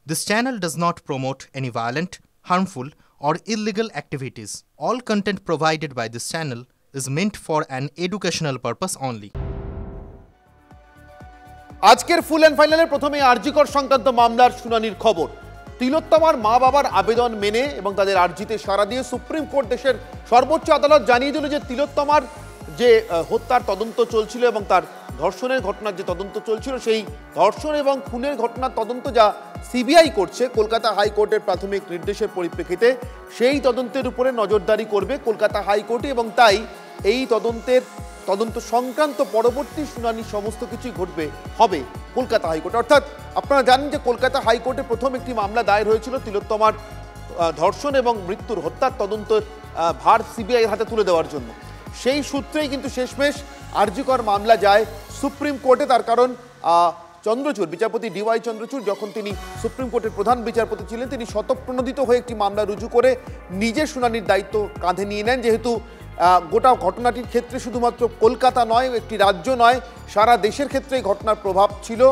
This channel does not promote any violent, harmful, or illegal activities. All content provided by this channel is meant for an educational purpose only. আজকের full and ফাইনালের প্রথমে আরজিকর সংক্রান্ত মামলার শুনানির খবর। তিলোত্তমার মা বাবার আবেদন মেনে এবং তাদের আর্জিতে সাড়া দিয়ে সুপ্রিম কোর্ট দেশের সর্বোচ্চ আদালত জানিয়ে দিল যে তিলোত্তমার যে হত্যার তদন্ত চলছিল এবং তার ধর্ষণের ঘটনার যে তদন্ত চলছিল, সেই ধর্ষণ এবং খুনের ঘটনার তদন্ত যা সিবিআই করছে কলকাতা হাইকোর্টের প্রাথমিক নির্দেশের পরিপ্রেক্ষিতে, সেই তদন্তের উপরে নজরদারি করবে কলকাতা হাইকোর্টে এবং তাই এই তদন্ত সংক্রান্ত পরবর্তী শুনানি সমস্ত কিছুই হবে কলকাতা হাইকোর্টে। অর্থাৎ আপনারা জানেন যে কলকাতা হাইকোর্টে প্রথম একটি মামলা দায়ের হয়েছিল তিলোত্তমার ধর্ষণ এবং মৃত্যুর হত্যার তদন্তের ভার সিবিআইয়ের হাতে তুলে দেওয়ার জন্য। সেই সূত্রেই কিন্তু শেষমেশ আরজিকর মামলা যায় সুপ্রিম কোর্টে। তার কারণ চন্দ্রচূড়, বিচারপতি ডিওয়াই চন্দ্রচূড় যখন তিনি সুপ্রিম কোর্টের প্রধান বিচারপতি ছিলেন, তিনি স্বতঃপ্রণোদিত হয়ে একটি মামলা রুজু করে নিজের শুনানির দায়িত্ব কাঁধে নিয়ে নেন। যেহেতু গোটা ঘটনাটির ক্ষেত্রে শুধুমাত্র কলকাতা নয়, একটি রাজ্য নয়, সারা দেশের ক্ষেত্রে এই ঘটনার প্রভাব ছিল,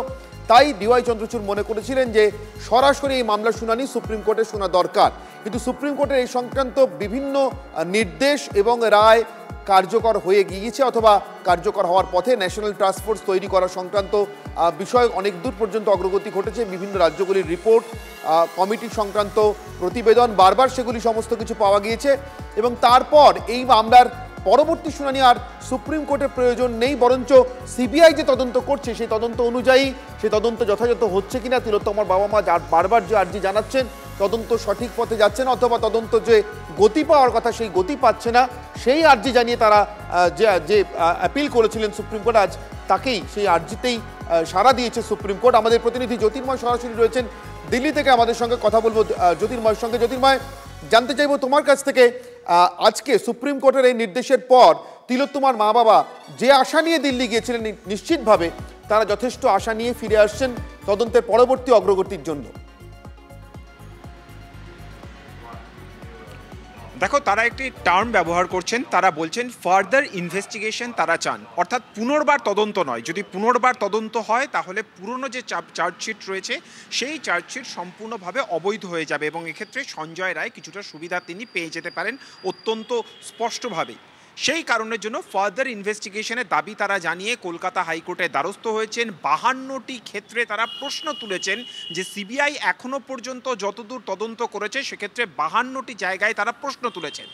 তাই ডিওয়াই চন্দ্রচূড় মনে করেছিলেন যে সরাসরি এই মামলার শুনানি সুপ্রিম কোর্টে শোনা দরকার। কিন্তু সুপ্রিম কোর্টের এই সংক্রান্ত বিভিন্ন নির্দেশ এবং রায় কার্যকর হয়ে গিয়েছে অথবা কার্যকর হওয়ার পথে। ন্যাশনাল টাস্কফোর্স তৈরি করা সংক্রান্ত বিষয় অনেক দূর পর্যন্ত অগ্রগতি ঘটেছে। বিভিন্ন রাজ্যগুলির রিপোর্ট, কমিটি সংক্রান্ত প্রতিবেদন, বারবার সেগুলি সমস্ত কিছু পাওয়া গিয়েছে এবং তারপর এই মামলার পরবর্তী শুনানি আর সুপ্রিম কোর্টের প্রয়োজন নেই, বরঞ্চ সিবিআই যে তদন্ত করছে সেই তদন্ত অনুযায়ী সেই তদন্ত যথাযথ হচ্ছে কিনা, তিলোত্তমার বাবা মা বারবার যে আর্জি জানাচ্ছেন তদন্ত সঠিক পথে যাচ্ছে না অথবা তদন্ত যে গতি পাওয়ার কথা সেই গতি পাচ্ছে না, সেই আর্জি জানিয়ে তারা যে অ্যাপিল করেছিলেন সুপ্রিম কোর্ট, আজ তাকেই সেই আর্জিতেই সাড়া দিয়েছে সুপ্রিম কোর্ট। আমাদের প্রতিনিধি জ্যোতির্ময় সরাসরি রয়েছেন দিল্লি থেকে, আমাদের সঙ্গে কথা বলবো জ্যোতির্ময়ের সঙ্গে। জ্যোতির্ময়, জানতে চাইবো তোমার কাছ থেকে, আজকে সুপ্রিম কোর্টের এই নির্দেশের পর তিলোত্তমার মা বাবা যে আশা নিয়ে দিল্লি গিয়েছিলেন, নিশ্চিতভাবে তারা যথেষ্ট আশা নিয়ে ফিরে আসছেন তদন্তের পরবর্তী অগ্রগতির জন্য। দেখো, তারা একটি টার্ম ব্যবহার করছেন, তারা বলছেন ফার্দার ইনভেস্টিগেশন তারা চান, অর্থাৎ পুনর্বার তদন্ত নয়। যদি পুনর্বার তদন্ত হয় তাহলে পুরনো যে চার্জশিট রয়েছে সেই চার্জশিট সম্পূর্ণভাবে অবৈধ হয়ে যাবে এবং এক্ষেত্রে সঞ্জয় রায় কিছুটা সুবিধা তিনি পেয়ে যেতে পারেন অত্যন্ত স্পষ্টভাবেই। সেই কারণের জন্য ফার্দার ইনভেস্টিগেশনের দাবি তারা জানিয়ে কলকাতা হাইকোর্টের দ্বারস্থ হয়েছেন। 52টি ক্ষেত্রে তারা প্রশ্ন তুলেছেন যে সিবিআই এখনও পর্যন্ত যতদূর তদন্ত করেছে সেক্ষেত্রে 52টি জায়গায় তারা প্রশ্ন তুলেছেন।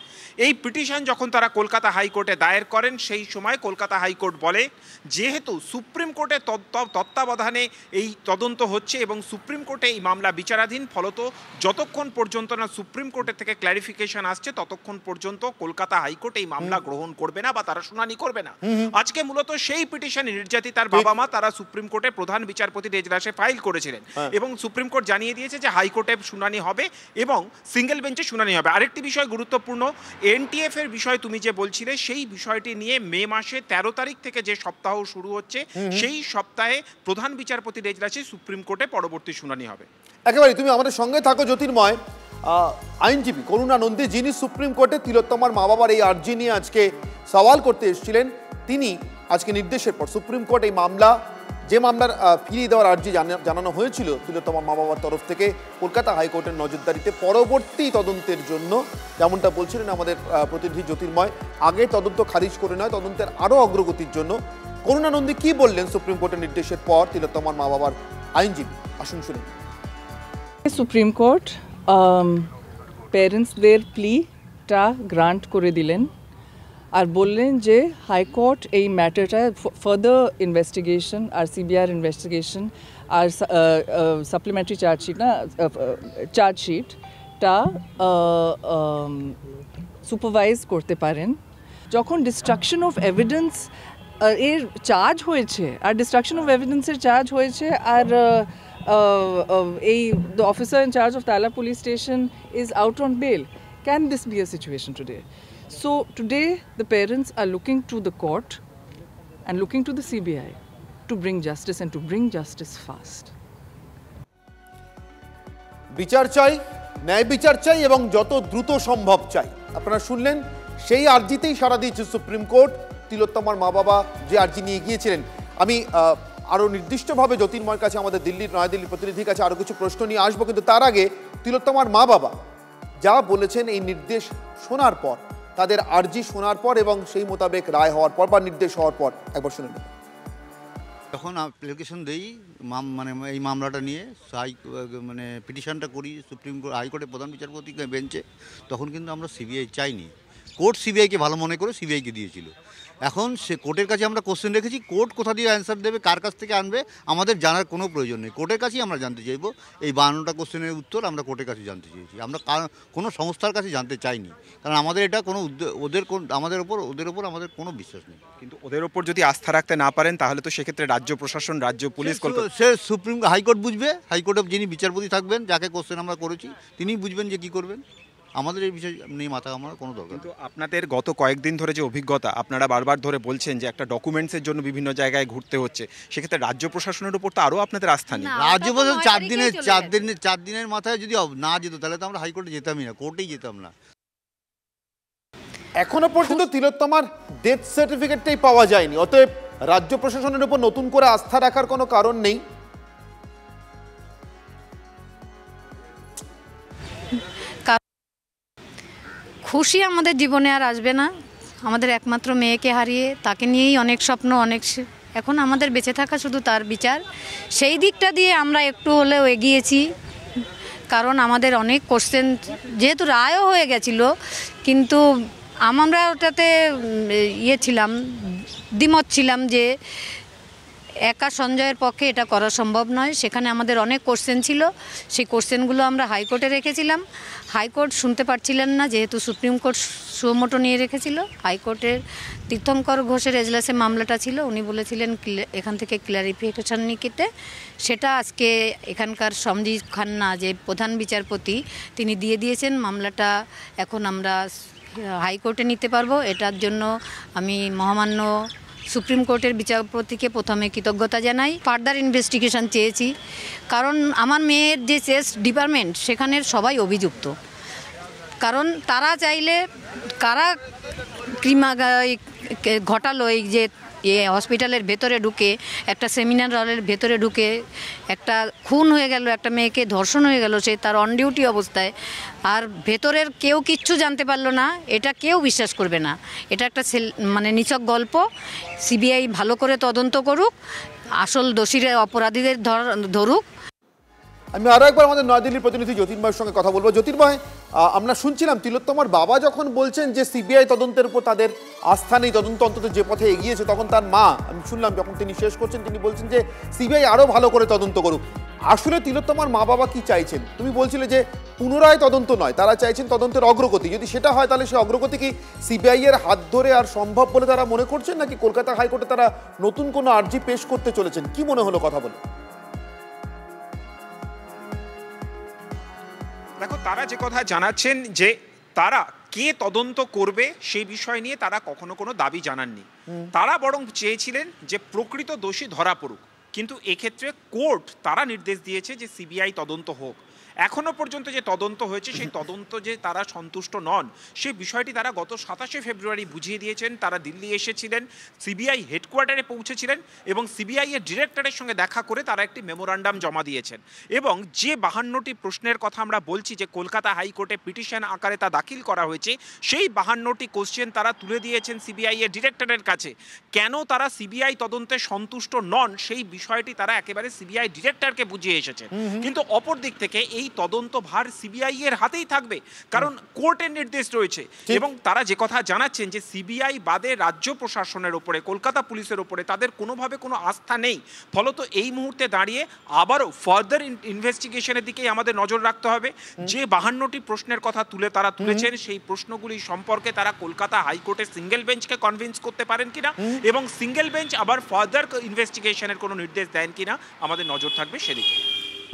এই পিটিশন যখন তারা কলকাতা হাইকোর্টে দায়ের করেন সেই সময় কলকাতা হাইকোর্ট বলে যেহেতু সুপ্রিম কোর্টের তত্ত্বাবধানে এই তদন্ত হচ্ছে এবং সুপ্রিম কোর্টে এই মামলা বিচারাধীন, ফলত যতক্ষণ পর্যন্ত না সুপ্রিম কোর্টের থেকে ক্ল্যারিফিকেশন আসছে ততক্ষণ পর্যন্ত কলকাতা হাইকোর্ট এই মামলা গ্রহণ করবে না বা তারা শুনানি করবে না। আজকে মূলত সেই পিটিশনে নির্যাতিতার বাবা মা তারা সুপ্রিম কোর্টে প্রধান বিচারপতির এজলাসে ফাইল করেছিলেন এবং সুপ্রিম কোর্ট জানিয়ে দিয়েছে যে হাইকোর্টে শুনানি হবে এবং সিঙ্গেল বেঞ্চে শুনানি হবে। আরেকটি বিষয় গুরুত্বপূর্ণ, এনটিএফ এর বিষয় তুমি যে বলছিলে, সেই বিষয়টি নিয়ে মে মাসে 13 তারিখ থেকে যে সপ্তাহ শুরু হচ্ছে সেই সপ্তাহে প্রধান বিচারপতির এজলাসে সুপ্রিম কোর্টে পরবর্তী শুনানি হবে। একেবারে তুমি আমাদের সঙ্গে থাকো জ্যোতির্ময়। আইনজীবী করুণা নন্দী, যিনি সুপ্রিম কোর্টে তিলোত্তমার মা বাবার এই আর্জি নিয়ে আজকে সওয়াল করতে এসেছিলেন, তিনি আজকে নির্দেশের পর সুপ্রিম কোর্ট এই মামলার ফিরিয়ে দেওয়ার আর্জি জানানো হয়েছিল তিলোত্তমার মা বাবার তরফ থেকে কলকাতা হাইকোর্টের নজরদারিতে পরবর্তী তদন্তের জন্য, যেমনটা বলছিলেন আমাদের প্রতিনিধি জ্যোতির্ময়, আগে তদন্ত খারিজ করে নয়, তদন্তের আরও অগ্রগতির জন্য। করুণা নন্দী কি বললেন সুপ্রিম কোর্টের নির্দেশের পর তিলোত্তমার মা বাবার আইনজীবী, আসুন শুনুন। সুপ্রিম কোর্ট প্যারেন্টসদের প্লিটা গ্রান্ট করে দিলেন আর বললেন যে হাইকোর্ট এই ম্যাটারটা ফার্দার ইনভেস্টিগেশন আর সিবিআইয়ের ইনভেস্টিগেশন আর সাপ্লিমেন্টারি চার্জশিটটা সুপারভাইজ করতে পারেন। যখন ডিস্ট্রাকশন অফ এভিডেন্স এর চার্জ হয়েছে আর ডিস্ট্রাকশন অফ এভিডেন্সের চার্জ হয়েছে আর the officer in charge of Tala police station is out on bail. Can this be a situation today? So today the parents are looking to the court and looking to the CBI to bring justice and to bring justice fast. বিচার চাই, ন্যায় বিচার চাই এবং যত দ্রুত সম্ভব চাই। আপনারা শুনলেন, সেই আর্জিতেই সাড়া দিয়েছে সুপ্রিম কোর্ট। তিলোত্তমার মা বাবা যে আর্জি নিয়ে গিয়েছিলেন, আমি আরও নির্দিষ্টভাবে জ্যোতির্ময়ের কাছে, আমাদের নয়াদিল্লির প্রতিনিধির কাছে আরও কিছু প্রশ্ন নিয়ে আসবো, কিন্তু তার আগে তিলোত্তমার মা বাবা যা বলেছেন এই নির্দেশ শোনার পর, তাদের আর্জি শোনার পর এবং সেই মোতাবেক রায় হওয়ার পর বা নির্দেশ হওয়ার পর একবার শুনে নেব। যখন অ্যাপ্লিকেশন দেই মানে এই মামলাটা নিয়ে মানে পিটিশনটা করি সুপ্রিম কোর্ট হাইকোর্টের প্রধান বিচারপতি বেঞ্চে, তখন কিন্তু আমরা সিবিআই চাইনি। কোর্ট সিবিআইকে ভালো মনে করে সিবিআইকে দিয়েছিল। এখন সে কোর্টের কাছে আমরা কোশ্চেন রেখেছি, কোর্ট কোথা দিয়ে অ্যান্সার দেবে, কার কাছ থেকে আনবে আমাদের জানার কোনো প্রয়োজন নেই। কোর্টের কাছেই আমরা জানতে চাইব। এই 52টা কোশ্চেনের উত্তর আমরা কোর্টের কাছে জানতে চেয়েছি। আমরা কোনো সংস্থার কাছে জানতে চাইনি, কারণ আমাদের এটা কোনো ওদের ওপর আমাদের কোনো বিশ্বাস নেই। কিন্তু ওদের ওপর যদি আস্থা রাখতে না পারেন তাহলে তো সেক্ষেত্রে রাজ্য প্রশাসন, রাজ্য পুলিশ, সে সুপ্রিম হাইকোর্ট বুঝবে। হাইকোর্টে যিনি বিচারপতি থাকবেন, যাকে কোশ্চেন আমরা করেছি, তিনিই বুঝবেন যে কী করবেন। আমাদের এই বিষয় নিয়ে মাথা ঘামানোর কোনো দরকার। কিন্তু আপনাদের গত কয়েকদিন ধরে যে অভিজ্ঞতা, আপনারা বারবার ধরে বলছেন যে একটা ডকুমেন্টসের জন্য বিভিন্ন জায়গায় ঘুরতে হচ্ছে, সেক্ষেত্রে রাজ্য প্রশাসনের উপর তো আরও আপনাদের আস্থা নেই। রাজ্য প্রশাসন 4 দিনের মাথায় যদি না যেত তাহলে তো আমরা হাইকোর্টে যেতামই না, কোর্টেই যেতাম না। এখনো পর্যন্ত তিলোত্তমার ডেথ সার্টিফিকেটটাই পাওয়া যায়নি, অতএব রাজ্য প্রশাসনের উপর নতুন করে আস্থা রাখার কোনো কারণ নেই। খুশি আমাদের জীবনে আর আসবে না। আমাদের একমাত্র মেয়েকে হারিয়ে, তাকে নিয়েই অনেক স্বপ্ন, এখন আমাদের বেঁচে থাকা শুধু তার বিচার। সেই দিকটা দিয়ে আমরা একটু হলেও এগিয়েছি, কারণ আমাদের অনেক কোশ্চেন, যেহেতু রায়ও হয়ে গেছিল, কিন্তু আমরা ওটাতে দ্বিমত ছিলাম যে একা সঞ্জয়ের পক্ষে এটা করা সম্ভব নয়। সেখানে আমাদের অনেক কোশ্চেন ছিল, সেই কোশ্চেনগুলো আমরা হাইকোর্টে রেখেছিলাম। হাইকোর্ট শুনতে পারছিলেন না, যেহেতু সুপ্রিম কোর্ট সুমোটো নিয়ে রেখেছিল। হাইকোর্টের তীর্থঙ্কর ঘোষের এজলাসে মামলাটা ছিল, উনি বলেছিলেন এখান থেকে ক্লারিফিকেশন নিতে। সেটা আজকে এখানকার সঞ্জীব খান্না, যে প্রধান বিচারপতি, তিনি দিয়ে দিয়েছেন। মামলাটা এখন আমরা হাইকোর্টে নিতে পারবো। এটার জন্য আমি মহামান্য সুপ্রিম কোর্টের বিচারপতিকে প্রথমে কৃতজ্ঞতা জানাই। ফার্দার ইনভেস্টিগেশন চেয়েছি, কারণ আমার মেয়ের যে চেস্ট ডিপার্টমেন্ট, সেখানের সবাই অভিযুক্ত। কারণ তারা চাইলে কারা ঘটালো এই যে হসপিটালের ভেতরে ঢুকে, একটা সেমিনার হলের ভেতরে ঢুকে একটা খুন হয়ে গেল, একটা মেয়েকে ধর্ষণ হয়ে গেল, সে তার অন ডিউটি অবস্থায়, আর ভেতরের কেউ কিচ্ছু জানতে পারলো না। এটা কেউ বিশ্বাস করবে না। এটা একটা নিছক গল্প। সিবিআই ভালো করে তদন্ত করুক, আসল দোষীরা, অপরাধীদের ধরুক। আমি আরও একবার আমাদের নয়াদিল্লির প্রতিনিধি জ্যোতির্ময়ের সঙ্গে কথা বলবো। জ্যোতির্ময়, আমরা শুনছিলাম তিলোত্তমার বাবা যখন বলছেন যে সিবিআই তদন্তের উপর তাদের আস্থা নেই, তদন্ত অন্তত যে পথে এগিয়েছে, তখন তার মা, আমি শুনলাম যখন তিনি শেষ করছেন, তিনি বলছেন যে সিবিআই আরও ভালো করে তদন্ত করুক। আসলে তিলোত্তমার মা বাবা কি চাইছেন? তুমি বলছিলে যে পুনরায় তদন্ত নয়, তারা চাইছেন তদন্তের অগ্রগতি। যদি সেটা হয় তাহলে সেই অগ্রগতি কি সিবিআই এর হাত ধরে আর সম্ভব বলে তারা মনে করছেন, নাকি কলকাতা হাইকোর্টে তারা নতুন কোনো আর্জি পেশ করতে চলেছেন? কি মনে হলো কথা বলে? দেখো, তারা যে কথা জানাচ্ছেন যে তারা কে তদন্ত করবে সেই বিষয় নিয়ে তারা কখনো কোনো দাবি জানাননি। তারা বরং চেয়েছিলেন যে প্রকৃত দোষী ধরা পড়ুক, কিন্তু এক্ষেত্রে কোর্ট তারা নির্দেশ দিয়েছে যে সিবিআই তদন্ত হোক। এখনো পর্যন্ত যে তদন্ত হয়েছে সেই তদন্ত যে তারা সন্তুষ্ট নন, সেই বিষয়টি তারা গত 27শে ফেব্রুয়ারি বুঝিয়ে দিয়েছেন। তারা দিল্লি এসেছিলেন, সিবিআই হেডকোয়ার্টারে পৌঁছেছিলেন এবং সিবিআই এর ডিরেক্টরের সঙ্গে দেখা করে তারা একটি মেমোরান্ডাম জমা দিয়েছেন। এবং যে 52টি প্রশ্নের কথা আমরা বলছি যে কলকাতা হাইকোর্টে পিটিশন আকারে তা দাখিল করা হয়েছে, সেই 52টি কোশ্চেন তারা তুলে দিয়েছেন সিবিআই এর ডিরেক্টরের কাছে। কেন তারা সিবিআই তদন্তে সন্তুষ্ট নন সেই বিষয়টি তারা একেবারে সিবিআই ডিরেক্টরকে বুঝিয়ে এসেছেন। কিন্তু অপর দিক থেকে এই তদন্ত ভার সিবিআই এর হাতেই থাকবে, কারণ কোর্টের নির্দেশ রয়েছে। এবং তারা যে কথা জানাচ্ছেন যে সিবিআই বাদে রাজ্য প্রশাসনের উপরে, কলকাতা পুলিশের উপরে তাদের কোনোভাবে কোনো আস্থা নেই। ফলত এই মুহূর্তে দাঁড়িয়ে আবারও ফার্দার ইনভেস্টিগেশনের দিকেই আমাদের নজর রাখতে হবে। যে 52টি প্রশ্নের কথা তারা তুলেছেন, সেই প্রশ্নগুলি সম্পর্কে তারা কলকাতা হাইকোর্টের সিঙ্গেল বেঞ্চকে কনভিন্স করতে পারেন কিনা এবং সিঙ্গেল বেঞ্চ আবার ফার্দার ইনভেস্টিগেশনের কোনো নির্দেশ দেন কিনা, আমাদের নজর থাকবে সেদিকে।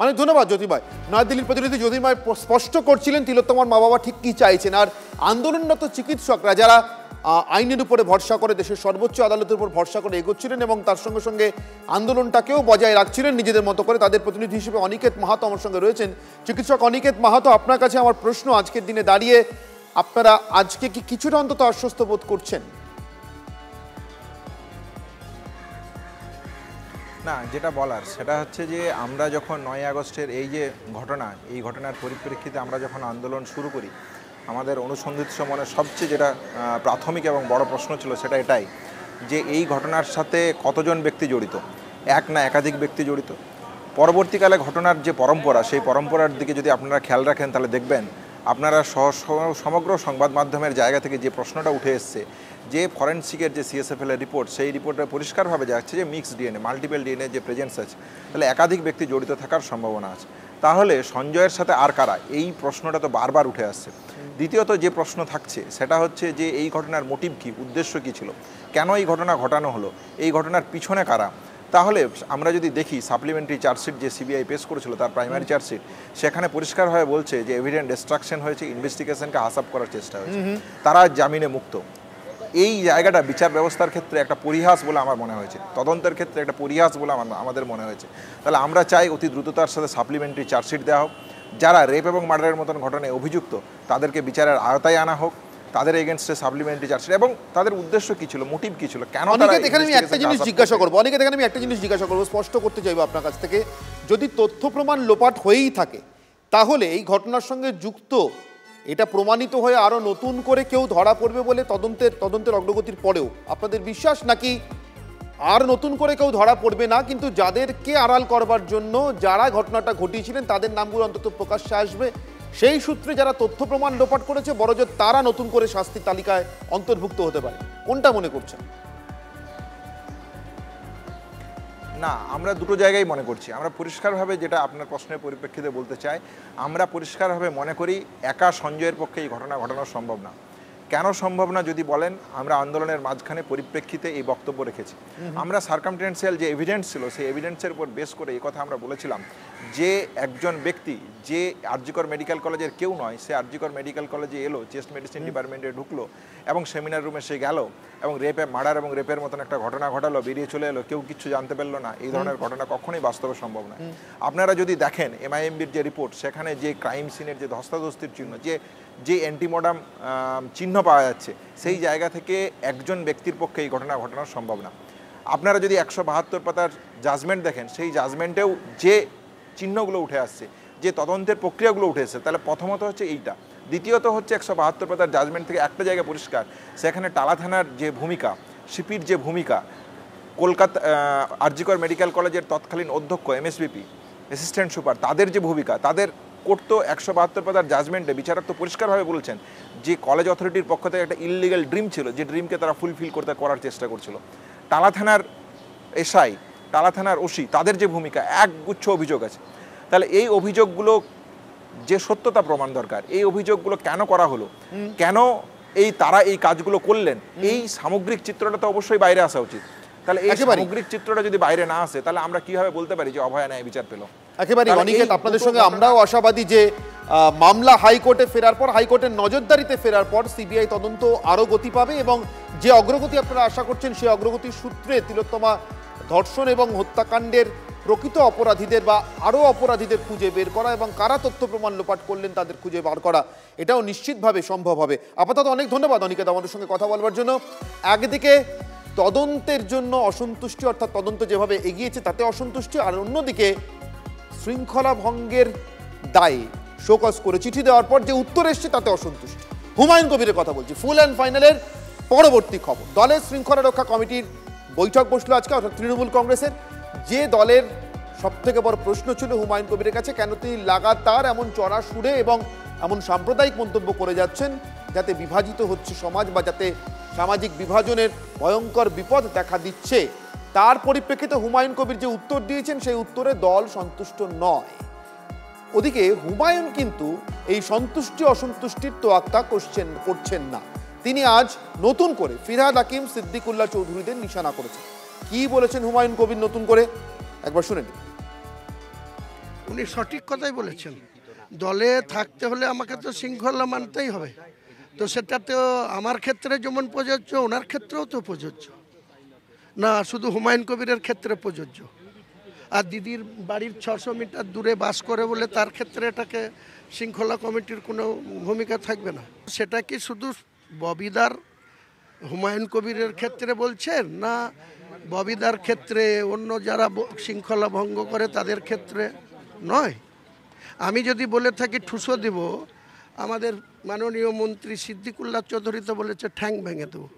অনেক ধন্যবাদ জ্যোতির্ময়। নয়াদিল্লির প্রতিনিধি জ্যোতির্ময় স্পষ্ট করছিলেন তিলোত্তমার মা বাবা ঠিক কি চাইছেন। আর আন্দোলনরত চিকিৎসকরা যারা আইনের উপরে ভরসা করে, দেশের সর্বোচ্চ আদালতের উপর ভরসা করে এগোচ্ছিলেন এবং তার সঙ্গে সঙ্গে আন্দোলনটাকেও বজায় রাখছিলেন নিজেদের মতো করে, তাদের প্রতিনিধি হিসেবে অনিকেত মাহাতো আমার সঙ্গে রয়েছেন। চিকিৎসক অনিকেত মাহাতো, আপনার কাছে আমার প্রশ্ন, আজকের দিনে দাঁড়িয়ে আপনারা আজকে কি কিছুটা অন্তত আশ্বস্ত বোধ করছেন? না, যেটা বলার সেটা হচ্ছে যে আমরা যখন 9 আগস্টের এই যে ঘটনা, এই ঘটনার পরিপ্রেক্ষিতে আমরা যখন আন্দোলন শুরু করি, আমাদের অনুসন্ধিত মনে সবচেয়ে যেটা প্রাথমিক এবং বড় প্রশ্ন ছিল সেটা এটাই যে এই ঘটনার সাথে কতজন ব্যক্তি জড়িত, এক না একাধিক ব্যক্তি জড়িত। পরবর্তীকালে ঘটনার যে পরম্পরা, সেই পরম্পরার দিকে যদি আপনারা খেয়াল রাখেন তাহলে দেখবেন আপনারা সমগ্র সংবাদ মাধ্যমের জায়গা থেকে যে প্রশ্নটা উঠে এসছে যে ফরেনসিকের যে সিএসএফএল এর রিপোর্ট, সেই রিপোর্টে পরিষ্কারভাবে যাচ্ছে যে মিক্সড ডিএনএ, মাল্টিপল ডিএনএ যে প্রেজেন্স আছে, তাহলে একাধিক ব্যক্তি জড়িত থাকার সম্ভাবনা আছে। তাহলে সঞ্জয়ের সাথে আর কারা, এই প্রশ্নটা তো বারবার উঠে আসছে। দ্বিতীয়ত যে প্রশ্ন থাকছে সেটা হচ্ছে যে এই ঘটনার মোটিভ কী, উদ্দেশ্য কী ছিল, কেন এই ঘটনা ঘটানো হলো, এই ঘটনার পিছনে কারা। তাহলে আমরা যদি দেখি সাপ্লিমেন্টারি চার্জশিট যে সিবিআই পেশ করেছিল তার প্রাইমারি চার্জশিট, সেখানে পরিষ্কারভাবে বলছে যে এভিডেন্ট ডিস্ট্রাকশন হয়েছে, ইনভেস্টিগেশনকে হাসাপ করার চেষ্টা হয়েছে, তারা জামিনে মুক্ত। এই জায়গাটা বিচার ব্যবস্থার ক্ষেত্রে একটা পরিহাস বলে আমার মনে হয়েছে, তদন্তের ক্ষেত্রে একটা পরিহাস বলে আমাদের মনে হয়েছে। তাহলে আমরা চাই অতি দ্রুততার সাথে সাপ্লিমেন্টারি চার্জশিট দেওয়া হোক, যারা রেপ এবং মার্ডারের মতন ঘটনায় অভিযুক্ত তাদেরকে বিচারের আওতায় আনা হোক, তাদের এগেনস্টে সাপ্লিমেন্টারি চার্জশিট, এবং তাদের উদ্দেশ্য কী ছিল, মোটিভ কী ছিল, কেন তারা। এখানে আমি একটা জিনিস জিজ্ঞাসা করবো, স্পষ্ট করতে চাইবো আপনার কাছ থেকে, যদি তথ্য প্রমাণ লোপাট হয়েই থাকে তাহলে এই ঘটনার সঙ্গে যুক্ত এটা প্রমাণিত হয়ে আরো নতুন করে কেউ ধরা পড়বে বলে তদন্তের অগ্রগতির পরেও আপনাদের বিশ্বাস, নাকি আর নতুন করে কেউ ধরা পড়বে না, কিন্তু যাদেরকে আড়াল করবার জন্য যারা ঘটনাটা ঘটিয়েছিলেন তাদের নামগুলো অন্তত প্রকাশ্যে আসবে, সেই সূত্রে যারা তথ্য প্রমাণ লোপাট করেছে বড়জোর তারা নতুন করে শাস্তির তালিকায় অন্তর্ভুক্ত হতে পারে? কোনটা মনে করছেন? না, আমরা দুটো জায়গায় মনে করছি। আমরা পরিষ্কারভাবে, যেটা আপনার প্রশ্নের পরিপ্রেক্ষিতে বলতে চাই, আমরা পরিষ্কারভাবে মনে করি একা সঞ্জয়ের পক্ষে এই ঘটনা ঘটানো সম্ভব না। কেন সম্ভব না যদি বলেন, আমরা আন্দোলনের মাঝখানে পরিপ্রেক্ষিতে এই বক্তব্য রেখেছি। আমরা সার্কামস্ট্যান্সিয়াল যে এভিডেন্স ছিল সেই এভিডেন্সের উপর বেস করে এই কথা আমরা বলেছিলাম যে একজন ব্যক্তি যে আরজিকর মেডিকেল কলেজের কেউ নয়, সে আরজিকর মেডিকেল কলেজে এলো, চেস্ট মেডিসিন ডিপার্টমেন্টে ঢুকলো এবং সেমিনার রুমে সে গেল এবং মার্ডার এবং রেপের মতন একটা ঘটনা ঘটালো, বেরিয়ে চলে এলো, কেউ কিছু জানতে পারলো না। এই ধরনের ঘটনা কখনোই বাস্তবে সম্ভব নয়। আপনারা যদি দেখেন MIMBর যে রিপোর্ট, সেখানে যে ক্রাইম সিনের যে ধস্তাধস্তির চিহ্ন, যে অ্যান্টিমোডাম চিহ্ন পাওয়া যাচ্ছে, সেই জায়গা থেকে একজন ব্যক্তির পক্ষে এই ঘটনা ঘটানো সম্ভব না। আপনারা যদি 172 পাতার জাজমেন্ট দেখেন, সেই জাজমেন্টেও যে চিহ্নগুলো উঠে আসছে, যে তদন্তের প্রক্রিয়াগুলো উঠে এসেছে, তাহলে প্রথমত হচ্ছে এইটা। দ্বিতীয়ত হচ্ছে 172 পাতার জাজমেন্ট থেকে একটা জায়গা পরিষ্কার, সেখানে টালা থানার যে ভূমিকা, সিপির যে ভূমিকা, কলকাতা আরজিকর মেডিকেল কলেজের তৎকালীন অধ্যক্ষ MSBP, অ্যাসিস্ট্যান্ট সুপার, তাদের যে ভূমিকা, তাদের করতো 172 পাতার জাজমেন্টে বিচারক তো পরিষ্কারভাবে বলছেন যে কলেজ অথরিটির পক্ষ থেকে একটা ইললিগাল ড্রিম ছিল, যে ড্রিমকে তারা ফুলফিল করার চেষ্টা করছিল। টালা থানার এসআই, টালা থানার ওসি, তাদের যে ভূমিকা, একগুচ্ছ অভিযোগ আছে। তাহলে এই অভিযোগগুলো যে সত্যতা প্রমাণ দরকার, এই অভিযোগগুলো কেন করা হলো, কেন তারা এই কাজগুলো করলেন, এই সামগ্রিক চিত্রটা তো অবশ্যই বাইরে আসা উচিত। তাহলে এই সামগ্রিক চিত্রটা যদি বাইরে না আসে, তাহলে আমরা কিভাবে বলতে পারি যে অভয়া ন্যায় বিচার পেল? একেবারে অনিকেত, আপনাদের সঙ্গে আমরাও আশাবাদী যে মামলা হাইকোর্টে ফেরার পর, হাইকোর্টের নজরদারিতে ফেরার পর সিবিআই তদন্ত আরও গতি পাবে এবং যে অগ্রগতি আপনারা আশা করছেন সেই অগ্রগতির সূত্রে তিলোত্তমা ধর্ষণ এবং হত্যাকাণ্ডের প্রকৃত অপরাধীদের বা আরও অপরাধীদের খুঁজে বের করা এবং কারা তথ্য প্রমাণ লোপাট করলেন তাদের খুঁজে বার করা, এটাও নিশ্চিতভাবে সম্ভব হবে। আপাতত অনেক ধন্যবাদ অনিকেত আমাদের সঙ্গে কথা বলবার জন্য। একদিকে তদন্তের জন্য অসন্তুষ্টি, অর্থাৎ তদন্ত যেভাবে এগিয়েছে তাতে অসন্তুষ্টি, আর অন্যদিকে শৃঙ্খলা ভঙ্গের দায়ে শোকজ করে চিঠি দেওয়ার পর যে উত্তর এসছে তাতে অসন্তুষ্টি। হুমায়ুন কবিরের কথা বলছি। ফুল অ্যান্ড ফাইনালের পরবর্তী খবর, দলের শৃঙ্খলা রক্ষা কমিটির বৈঠক বসলো আজকে, অর্থাৎ তৃণমূল কংগ্রেসের। যে দলের সবথেকে বড় প্রশ্ন ছিল হুমায়ুন কবিরের কাছে, কেন তিনি লাগাতার এমন চড়া সুরে এবং এমন সাম্প্রদায়িক মন্তব্য করে যাচ্ছেন যাতে বিভাজিত হচ্ছে সমাজ বা যাতে সামাজিক বিভাজনের ভয়ঙ্কর বিপদ দেখা দিচ্ছে, তার পরিপ্রেক্ষিতে হুমায়ুন কবির যে উত্তর দিয়েছেন সেই উত্তরে দল সন্তুষ্ট নয়। ওদিকে হুমায়ুন কিন্তু এই সন্তুষ্টি অসন্তুষ্টির তোয়াক্কা করছেন না। তিনি আজ নতুন করে ফিরহাদ হাকিম, সিদ্দিকুল্লাহ চৌধুরীদের নিশানা করেছেন। কি বলেছেন হুমায়ুন কবির নতুন করে, একবার শুনে নিন। উনি সঠিক কথাই বলেছেন, দলে থাকতে হলে আমাকে তো শৃঙ্খলা মানতেই হবে। তো সেটা তো আমার ক্ষেত্রে যেমন প্রযোজ্য, ওনার ক্ষেত্রেও তো প্রযোজ্য না, শুধু হুমায়ুন কবিরের ক্ষেত্রে প্রযোজ্য। আর দিদির বাড়ির 600 মিটার দূরে বাস করে বলে তার ক্ষেত্রে এটাকে শৃঙ্খলা কমিটির কোনো ভূমিকা থাকবে না। সেটা কি শুধু ববিদার হুমায়ুন কবিরের ক্ষেত্রে বলছেন, না ববিদার ক্ষেত্রে, অন্য যারা শৃঙ্খলা ভঙ্গ করে তাদের ক্ষেত্রে নয়। আমি যদি বলে থাকি ঠুসো দিব, আমাদের মাননীয় মন্ত্রী সিদ্দিকুল্লাহ চৌধুরী তো বলেছে ঠ্যাং ভেঙে দেবো,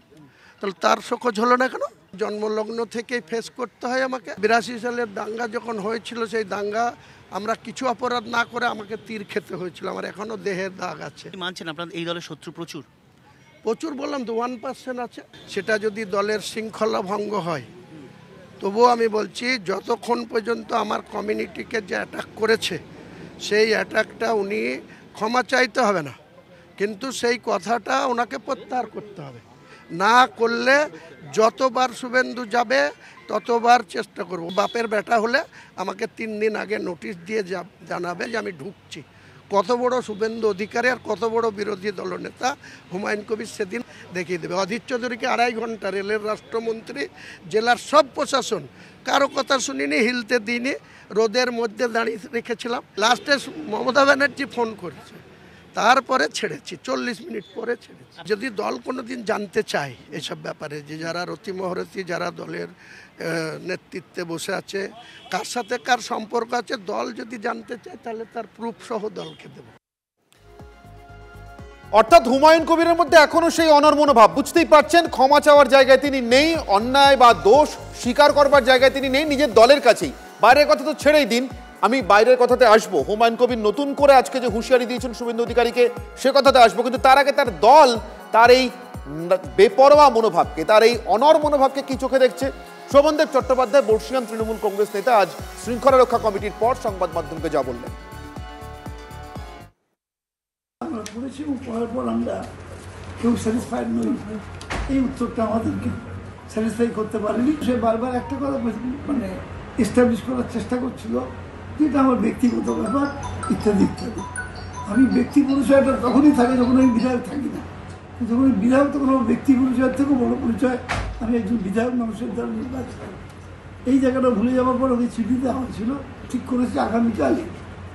তাহলে তার শোকজ হলো না কেন? জন্মলগ্ন থেকেই ফেস করতে হয় আমাকে। 82 সালের দাঙ্গা যখন হয়েছিল, সেই দাঙ্গা আমরা কিছু অপরাধ না করে আমাকে তীর খেতে হয়েছিল, আমার এখনও দেহের দাগ আছে। মানছেন আপনার এই দলের শত্রু প্রচুর? প্রচুর বললাম তো, 1% আছে। সেটা যদি দলের শৃঙ্খলা ভঙ্গ হয়, তবুও আমি বলছি যতক্ষণ পর্যন্ত আমার কমিউনিটিকে যে অ্যাটাক করেছে, সেই অ্যাটাকটা উনি ক্ষমা চাইতে হবে না, কিন্তু সেই কথাটা ওনাকে প্রত্যাহার করতে হবে। না করলে যতবার শুভেন্দু যাবে ততবার চেষ্টা করব। বাপের বেটা হলে আমাকে 3 দিন আগে নোটিশ দিয়ে জানাবে যে আমি ঢুকছি। কত বড় শুভেন্দু অধিকারী আর কত বড় বিরোধী দলনেতা হুমায়ুন কবির সেদিন দেখিয়ে দেবে। অধীর চৌধুরীকে 2.5 ঘন্টা, রেলের রাষ্ট্রমন্ত্রী, জেলার সব প্রশাসন, কারো কথা শুনিনি, হিলতে দিইনি, রোদের মধ্যে দাঁড়িয়ে রেখেছিলাম। লাস্টে মমতা ব্যানার্জি ফোন করেছে, তারপরে ছেড়েছি, 40 মিনিট পরে ছেড়েছি। যদি দল কোনো দিন জানতে চায় এসব ব্যাপারে, যে যারা রতিমহরতি, যারা দলের নেতৃত্বে বসে আছে, কার সাথে কার সম্পর্ক আছে, দল যদি জানতে চায় তাহলে তার প্রুফ সহ দলকে দেব। অর্থাৎ হুমায়ুন কবিরের মধ্যে এখনো সেই অনর্মনোভাব, বুঝতেই পারছেন, ক্ষমা চাওয়ার জায়গায় তিনি নেই, অন্যায় বা দোষ স্বীকার করবার জায়গায় তিনি নেই, নিজের দলের কাছেই। বাইরের কথা তো ছেড়েই দিন, আমি বাইরের কথাতে আসবো। হুমায়ুন কবির নতুন করে আজকে যে হুঁশিয়ারি দিয়েছেন শুভেন্দু অধিকারীকে, সে কথাতে আসবো, কিন্তু তার আগে তার দল তার এই বেপরোয়া মনোভাবকে, তার এই অনর মনোভাবকে কি চোখে দেখছে? শোভনদেব চট্টোপাধ্যায়, বর্ষিয়ান তৃণমূল কংগ্রেস নেতা, আজ শৃঙ্খলা রক্ষা কমিটির পর সংবাদ মাধ্যমকে যা বললেন। আমরা পড়েছি এবং পড়ার পর আমরা কেউ স্যাটিসফাইড নই, এই উত্তরটা আমাদেরকে স্যাটিসফাই করতে পারেনি। সে বারবার একটা কথা মানে এস্টাবলিশ করার চেষ্টা করছিল, যেটা আমার ব্যক্তিগত ব্যাপার ইত্যাদি ইত্যাদি। আমি ব্যক্তি পরিচয়টা তখনই থাকে যখন আমি বিধায়ক থাকি না। যখন আমি বিধায়ক, তখন আমার ব্যক্তি পরিচয়ের থেকেও বড় পরিচয় আমি একজন বিধায়ক মানুষের দ্বারা নির্বাচিত। এই জায়গাটা ভুলে যাওয়ার পর ওকে চিঠি দেওয়া হয়েছিল, ঠিক করেছে আগামীকাল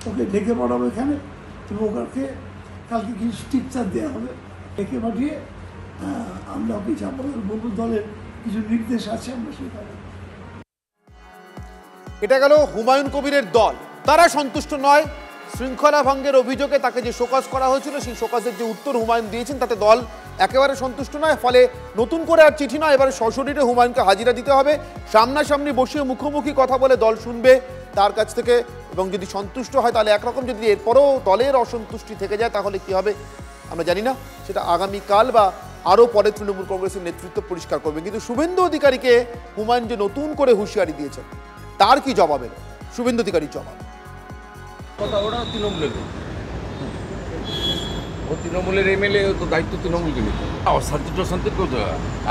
ওকে ডেকে পড়াবো এখানে, এবং ওকে কালকে কিছু স্টিকচার দেওয়া হবে, ডেকে পাঠিয়ে আমরা ওকে চাপাবো, বলবো দলের কিছু নির্দেশ আছে আমরা সেখানে। এটা গেল হুমায়ুন কবিরের দল, তারা সন্তুষ্ট নয়। শৃঙ্খলা ভঙ্গের অভিযোগে তাকে যে শোকজ করা হয়েছিল, সেই শোকজের যে উত্তর হুমায়ুন দিয়েছেন, তাতে দল একেবারে সন্তুষ্ট নয়। ফলে নতুন করে আর চিঠি নয়, এবারে সশরীরে হুমায়ুনকে হাজিরা দিতে হবে, সামনাসামনি বসিয়ে মুখোমুখি কথা বলে দল শুনবে তার কাছ থেকে, এবং যদি সন্তুষ্ট হয় তাহলে একরকম, যদি এরপরও দলের অসন্তুষ্টি থেকে যায় তাহলে কি হবে আমরা জানি না, সেটা আগামীকাল বা আরও পরে তৃণমূল কংগ্রেসের নেতৃত্ব পরিষ্কার করবে। কিন্তু শুভেন্দু অধিকারীকে হুমায়ুন যে নতুন করে হুঁশিয়ারি দিয়েছেন, তার কি জবাব এলো? শুভেন্দু অধিকারীর জবাব, ওরা তৃণমূলের, ও তৃণমূলের এমএলএ, তো দায়িত্ব তৃণমূলকে নিতে। অশান্তি টশান্তি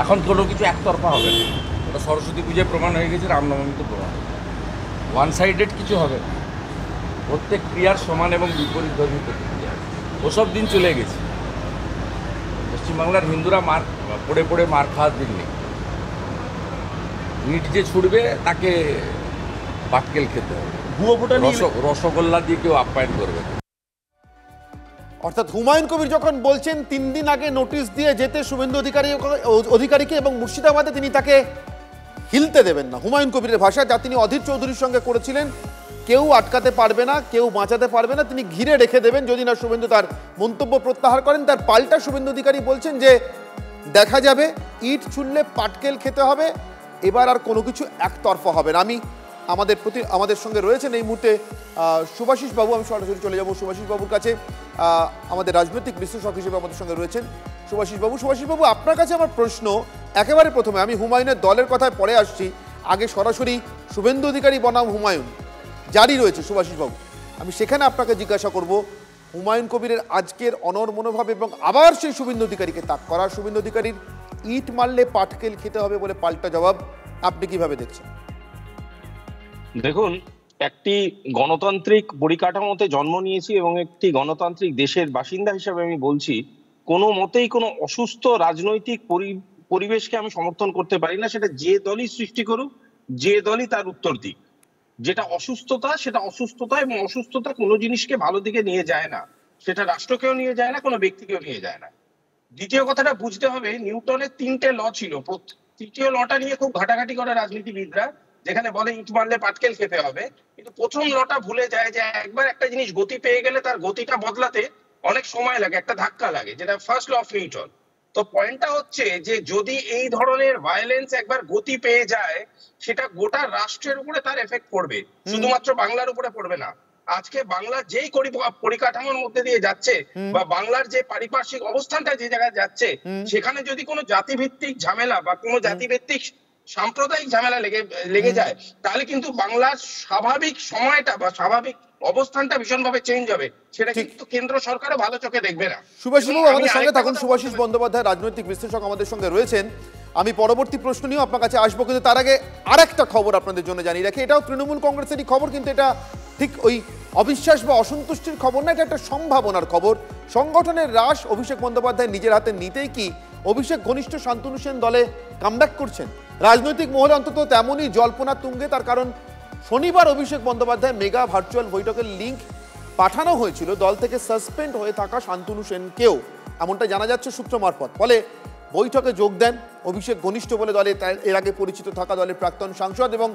এখন কোনো কিছু একতরফা হবে না, ওটা সরস্বতী পুজোয় প্রমাণ হয়ে গেছে, রামনবমীতে প্রমাণ। ওয়ান সাইডেড কিছু হবে না, প্রত্যেক ক্রিয়ার সমান এবং বিপরীত ধর্মী প্রতিক্রিয়া, ওসব দিন চলে গেছে। পশ্চিমবাংলার হিন্দুরা পড়ে পড়ে মার খাওয়ার দিন নেই। ইট যে ছুটবে তাকে পাটকেল খেতে হবে, রসগোল্লা দিয়ে কেউ আপ্যায়ন করবে। অর্থাৎ হুমায়ুন কবির যখন বলছেন 3 দিন আগে নোটিশ দিয়ে যেতে শুভেন্দু অধিকারীকে, এবং মুর্শিদাবাদে তিনি তাকে হিলতে দেবেন না, হুমায়ুন কবিরের ভাষা, যা তিনি অধীর চৌধুরীর সঙ্গে করেছিলেন, কেউ আটকাতে পারবে না, কেউ বাঁচাতে পারবে না, তিনি ঘিরে রেখে দেবেন যদি না শুভেন্দু তার মন্তব্য প্রত্যাহার করেন। তার পাল্টা শুভেন্দু অধিকারী বলছেন যে দেখা যাবে, ইট ছুড়লে পাটকেল খেতে হবে, এবার আর কোনো কিছু একতরফা হবে না। আমি আমাদের সঙ্গে রয়েছেন এই মুহূর্তে শুভাশিস বাবু, আমি সরাসরি চলে যাব শুভাশিস বাবুর কাছে, আমাদের রাজনৈতিক বিশ্লেষক হিসেবে আমাদের সঙ্গে রয়েছেন শুভাশিস বাবু। শুভাশিস বাবু, আপনার কাছে আমার প্রশ্ন একেবারে প্রথমে, আমি হুমায়ুনের দলের কথায় পরে আসছি, আগে সরাসরি শুভেন্দু অধিকারী বনাম হুমায়ুন জারি রয়েছে শুভাশিস বাবু, আমি সেখানে আপনাকে জিজ্ঞাসা করব, হুমায়ুন কবিরের আজকের অনর মনোভাব এবং আবার সেই শুভেন্দু অধিকারীকে তাক করা, শুভেন্দু অধিকারীর ইট মারলে পাটকেল খেতে হবে বলে পাল্টা জবাব, আপনি কিভাবে দেখছেন? দেখুন, একটি গণতান্ত্রিক পরিকাঠামোতে জন্ম নিয়েছি এবং একটি গণতান্ত্রিক দেশের বাসিন্দা হিসেবে আমি বলছি, কোনো মতেই কোনো অসুস্থ রাজনৈতিক পরিবেশকে আমি সমর্থন করতে পারি না। সেটা যে দলই সৃষ্টি করুক, যে দলই তার উত্তর দিক, যেটা অসুস্থতা সেটা অসুস্থতা, এবং অসুস্থতা কোনো জিনিসকে ভালো দিকে নিয়ে যায় না, সেটা রাষ্ট্রকেও নিয়ে যায় না, কোনো ব্যক্তিকেও নিয়ে যায় না। দ্বিতীয় কথাটা বুঝতে হবে, নিউটনের 3টে ল ছিল, তৃতীয় লটা নিয়ে খুব ঘাটাঘাটি করে রাজনীতিবিদরা, যেখানে বলে ইট মারলে পাটকেল খেতে হবে, কিন্তু প্রথম লটা ভুলে যায় যে একবার একটা জিনিস গতি পেয়ে গেলে তার গতিটা বদলাতে অনেক সময় লাগে, একটা ধাক্কা লাগে, যেটা ফার্স্ট ল অফ নিউটন। তো পয়েন্টটা হচ্ছে যে যদি এই ধরনের ভায়োলেন্স একবার গতি পেয়ে যায়, সেটা গোটা রাষ্ট্রের উপরে তার এফেক্ট পড়বে, শুধুমাত্র বাংলার উপরে পড়বে না। আজকে বাংলা যেই পরিকাঠামোর মধ্যে দিয়ে যাচ্ছে বা বাংলার যে পারিপার্শ্বিক অবস্থানটা যে জায়গায় যাচ্ছে, সেখানে যদি কোনো জাতিভিত্তিক ঝামেলা বা কোনো জাতিভিত্তিক সাম্প্রদায়িক ঝামেলা লেগে যায়, তাহলে কিন্তু বাংলার স্বাভাবিক সময়টা বা স্বাভাবিক অবস্থানটা ভীষণভাবে চেঞ্জ হবে, সেটা কিন্তু কেন্দ্র সরকারও ভালো চোখে দেখবে না। সুভাষিস বাবু আমাদের সঙ্গে থাকুন। সুভাষিস বন্দ্যোপাধ্যায় রাজনৈতিক বিশ্লেষক আমাদের সঙ্গে রয়েছেন। আমি পরবর্তী প্রশ্ন নিয়েও আপনার কাছে আসবো, কিন্তু তার আগে আরেকটা খবর আপনাদের জন্য জানিয়ে রাখি। এটাও তৃণমূল কংগ্রেসেরই খবর, কিন্তু এটা ঠিক ওই অবিশ্বাস বা অসন্তুষ্টির খবর না, এটা একটা সম্ভাবনার খবর। সংগঠনের হ্রাস অভিষেক বন্দ্যোপাধ্যায় নিজের হাতে নিতেই কি অভিষেক ঘনিষ্ঠ শান্তনু সেন দলে কামব্যাক করছেন? রাজনৈতিক মহলে অন্তত তেমনই জল্পনা তুঙ্গে। তার কারণ শনিবার অভিষেক বন্দ্যোপাধ্যায় মেগা ভার্চুয়াল বৈঠকের লিঙ্ক পাঠানো হয়েছিল দল থেকে সাসপেন্ড হয়ে থাকা শান্তনু সেনকেও, এমনটা জানা যাচ্ছে সূত্র মারফত। ফলে বৈঠকে যোগ দেন অভিষেক ঘনিষ্ঠ বলে দলে এর আগে পরিচিত থাকা দলের প্রাক্তন সাংসদ, এবং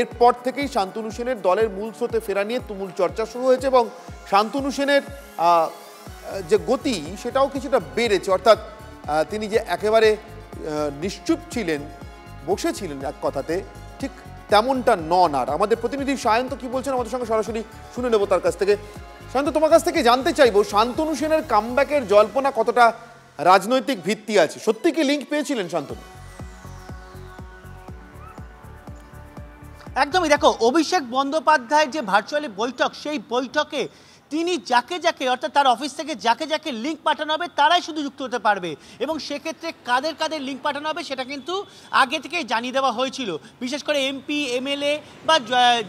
এরপর থেকেই শান্তনু সেনের দলের মূল স্রোতে ফেরা নিয়ে তুমুল চর্চা শুরু হয়েছে, এবং শান্তনু সেনের যে গতি সেটাও কিছুটা বেড়েছে। অর্থাৎ তিনি যে একেবারে নিশ্চুপ ছিলেন, বসেছিলেন এক কথাতে, ঠিক তেমনটা নন আর। আমাদের প্রতিনিধি সায়ন্ত কি বলছেন আমাদের সঙ্গে সরাসরি শুনে নেব তার কাছ থেকে। সায়ন্ত, তোমার কাছ থেকে জানতে চাইবো শান্তনু সেনের কামব্যাকের জল্পনা কতটা রাজনৈতিক ভিত্তি আছে? সত্যি কি লিঙ্ক পেয়েছিলেন শান্তনু? একদমই। দেখো, অভিষেক বন্দ্যোপাধ্যায়ের যে ভার্চুয়ালি বৈঠক, সেই বৈঠকে তিনি যাকে যাকে, অর্থাৎ তার অফিস থেকে যাকে যাকে লিঙ্ক পাঠানো হবে তারাই শুধু যুক্ত হতে পারবে, এবং সেক্ষেত্রে কাদের কাদের লিঙ্ক পাঠানো হবে সেটা কিন্তু আগে থেকেই জানিয়ে দেওয়া হয়েছিল, বিশেষ করে এমপি, এমএলএ বা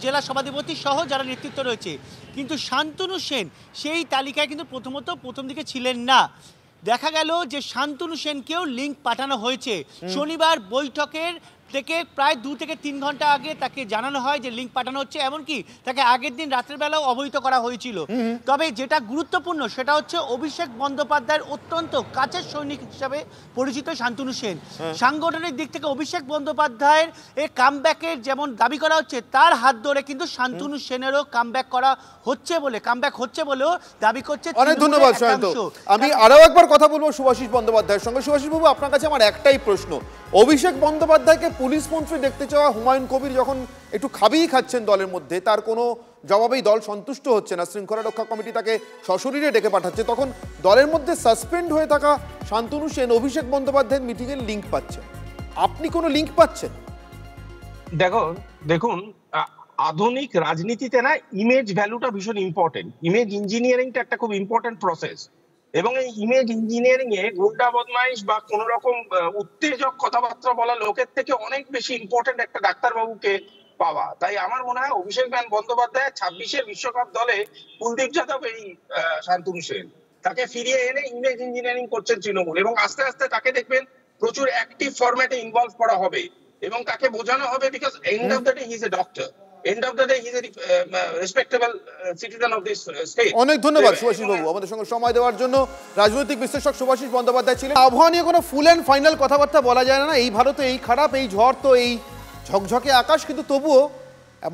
জেলা সভাধিপতি সহ যারা নেতৃত্ব রয়েছে। কিন্তু শান্তনু সেন সেই তালিকায় কিন্তু প্রথম দিকে ছিলেন না। দেখা গেল যে শান্তনু সেনকেও লিঙ্ক পাঠানো হয়েছে। শনিবার বৈঠকের থেকে প্রায় 2 থেকে 3 ঘন্টা আগে তাকে জানানো হয় যে লিঙ্ক পাঠানো হচ্ছে, এমনকি তাকে আগের দিন রাতের বেলাও অবহিত করা হয়েছিল। তবে যেটা গুরুত্বপূর্ণ সেটা হচ্ছে অভিষেক বন্দ্যোপাধ্যায়ের অত্যন্ত কাছের সৈনিক হিসাবে পরিচিত শান্তনু সেন। সাংগঠনিক দিক থেকে অভিষেক বন্দ্যোপাধ্যায়ের এই কামব্যাকের যেমন দাবি করা হচ্ছে, তার হাত ধরে কিন্তু শান্তনু সেনেরও কামব্যাক হচ্ছে বলেও দাবি করছে। অনেক ধন্যবাদ সায়ন্ত। আমি আরো একবার কথা বলবো সুভাষিস বন্দ্যোপাধ্যায়ের সঙ্গে। সুভাষিস বাবু, আপনার কাছে আমার একটাই প্রশ্ন। অভিষেক বন্দ্যোপাধ্যায়কে পুলিশ মন্ত্রী দেখতে চাওয়া হুমায়ুন কবির যখন একটু খাবিয়ে খাচ্ছেন দলের মধ্যে, তার কোনো জবাবেই দল সন্তুষ্ট হচ্ছে না, শৃঙ্খলা রক্ষা কমিটি তাকে সশরীরে ডেকে পাঠাচ্ছে, তখন দলের মধ্যে সাসপেন্ড হয়ে থাকা শান্তনু সেন অভিষেক বন্দ্যোপাধ্যায়ের মিটিংয়ের লিঙ্ক পাচ্ছেন। আপনি কোনো লিঙ্ক পাচ্ছেন? দেখুন, আধুনিক রাজনীতিতে না ইমেজ ভ্যালুটা ভীষণ ইম্পর্টেন্ট। ইমেজ ইঞ্জিনিয়ারিংটা একটা খুব ইম্পর্টেন্ট প্রসেস, এবং এই ইমেজ ইঞ্জিনিয়ারিং এ গুন্ডা বদমাইশ বা কোন রকম উত্তেজক কথাবার্তা বলা লোকের থেকে অনেক বেশি ইম্পর্টেন্ট একটা ডাক্তারবাবুকে পাওয়া। তাই আমার মনে হয় অভিষেক বন্দ্যোপাধ্যায় 26-এর বিশ্বকাপ দলে কুলদীপ যাদব এই শান্তনু সেন তাকে ফিরিয়ে এনে ইমেজ ইঞ্জিনিয়ারিং করছেন তৃণমূল, এবং আস্তে আস্তে তাকে দেখবেন প্রচুর অ্যাক্টিভ ফরম্যাটে ইনভলভ করা হবে, এবং তাকে বোঝানো হবে because end of the day he is a doctor, end of the day he is a respectable citizen of this state. অনেক ধন্যবাদ সুভাষিস বাবু আমাদের সঙ্গে সময় দেওয়ার জন্য। রাজনৈতিক বিশ্লেষক সুভাষিস বন্দ্যোপাধ্যায় ছিলেন। আবহাওয়া নিয়ে কোনো ফুল অ্যান্ড ফাইনাল কথাবার্তা বলা যায় না। এই ভারতে এই খারাপ, এই ঝড়, তো এই ঝকঝকে আকাশ, কিন্তু তবুও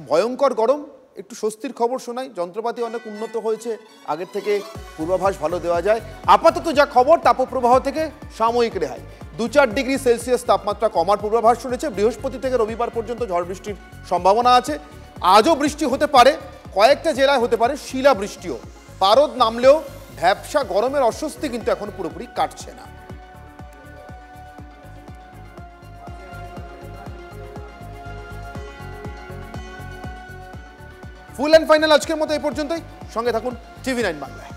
ভয়ঙ্কর গরম। একটু স্বস্তির খবর শোনাই, যন্ত্রপাতি অনেক উন্নত হয়েছে, আগের থেকে পূর্বাভাস ভালো দেওয়া যায়। আপাতত যা খবর, তাপপ্রবাহ থেকে সাময়িক রেহাই। 2-4 ডিগ্রি সেলসিয়াস তাপমাত্রা কমার পূর্বাভাস শুনেছে। বৃহস্পতি থেকে রবিবার পর্যন্ত ঝড় বৃষ্টির সম্ভাবনা আছে। আজও বৃষ্টি হতে পারে, কয়েকটা জেলায় হতে পারে শিলা বৃষ্টিও। পারদ নামলেও ভ্যাপসা গরমের অস্বস্তি কিন্তু এখন পুরোপুরি কাটছে না। ফুল অ্যান্ড ফাইনাল আজকের মতো এই পর্যন্তই। সঙ্গে থাকুন TV9 বাংলায়।